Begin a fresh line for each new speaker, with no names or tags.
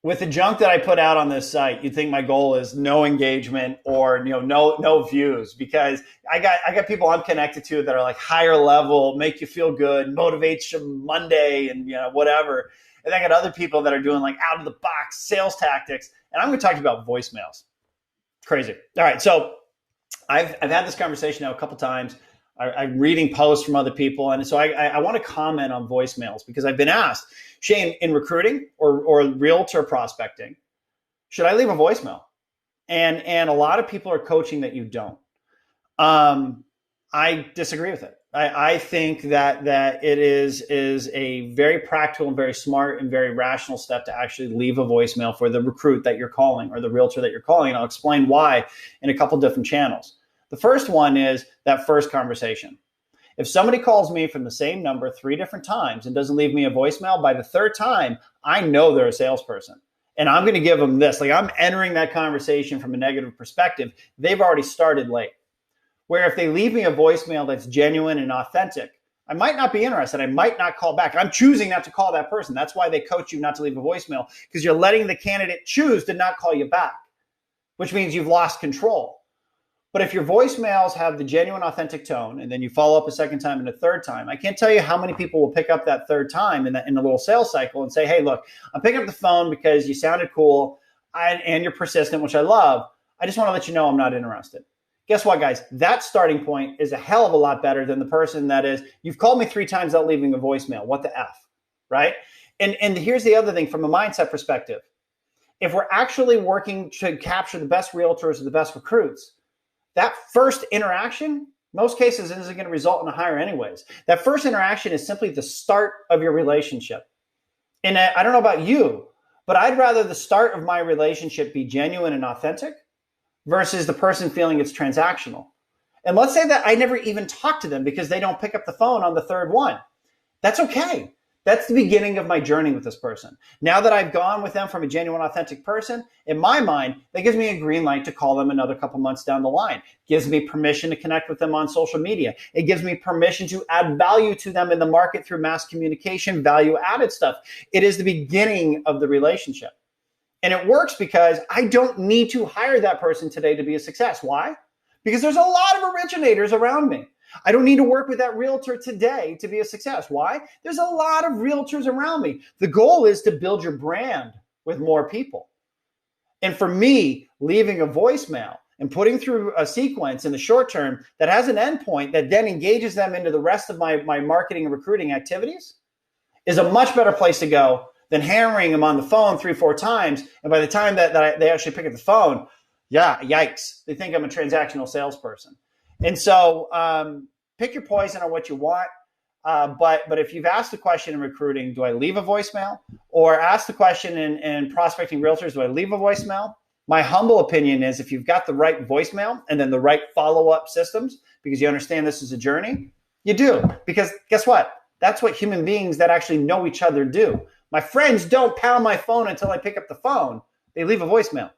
With the junk that I put out on this site, you'd think my goal is no engagement or no views, because I got people I'm connected to that are like higher level, make you feel good, motivates you Monday, and whatever. And I got other people that are doing like out of the box sales tactics. And I'm going to talk to you about voicemails. Crazy. All right, so I've had this conversation now a couple times. I'm reading posts from other people, and so I want to comment on voicemails because I've been asked, Shane, in recruiting or realtor prospecting, should I leave a voicemail? And a lot of people are coaching that you don't. I disagree with it. I think that it is a very practical and very smart and very rational step to actually leave a voicemail for the recruit that you're calling or the realtor that you're calling. And I'll explain why in a couple different channels. The first one is that first conversation. If somebody calls me from the same number 3 different times and doesn't leave me a voicemail, by the third time, I know they're a salesperson. And I'm going to give them this. Like, I'm entering that conversation from a negative perspective. They've already started late. Where if they leave me a voicemail that's genuine and authentic, I might not be interested. I might not call back. I'm choosing not to call that person. That's why they coach you not to leave a voicemail, because you're letting the candidate choose to not call you back, which means you've lost control. But if your voicemails have the genuine, authentic tone, and then you follow up a second time and a third time, I can't tell you how many people will pick up that third time in the little sales cycle and say, hey, look, I'm picking up the phone because you sounded cool and you're persistent, which I love. I just want to let you know I'm not interested. Guess what, guys? That starting point is a hell of a lot better than the person that is, you've called me 3 times without leaving a voicemail. What the F, right? And here's the other thing from a mindset perspective. If we're actually working to capture the best realtors or the best recruits, that first interaction, most cases, isn't going to result in a hire anyways. That first interaction is simply the start of your relationship. And I don't know about you, but I'd rather the start of my relationship be genuine and authentic versus the person feeling it's transactional. And let's say that I never even talk to them because they don't pick up the phone on the third one. That's okay. That's the beginning of my journey with this person. Now that I've gone with them from a genuine, authentic person, in my mind, that gives me a green light to call them another couple months down the line. Gives me permission to connect with them on social media. It gives me permission to add value to them in the market through mass communication, value-added stuff. It is the beginning of the relationship. And it works because I don't need to hire that person today to be a success. Why? Because there's a lot of originators around me. I don't need to work with that realtor today to be a success. Why? There's a lot of realtors around me. The goal is to build your brand with more people. And for me, leaving a voicemail and putting through a sequence in the short term that has an endpoint that then engages them into the rest of my marketing and recruiting activities is a much better place to go than hammering them on the phone 3-4 times. And by the time that they actually pick up the phone, yikes, they think I'm a transactional salesperson. And so pick your poison on what you want. But if you've asked the question in recruiting, do I leave a voicemail? Or ask the question in prospecting realtors, do I leave a voicemail? My humble opinion is if you've got the right voicemail and then the right follow-up systems, because you understand this is a journey, you do. Because guess what? That's what human beings that actually know each other do. My friends don't pound my phone until I pick up the phone. They leave a voicemail.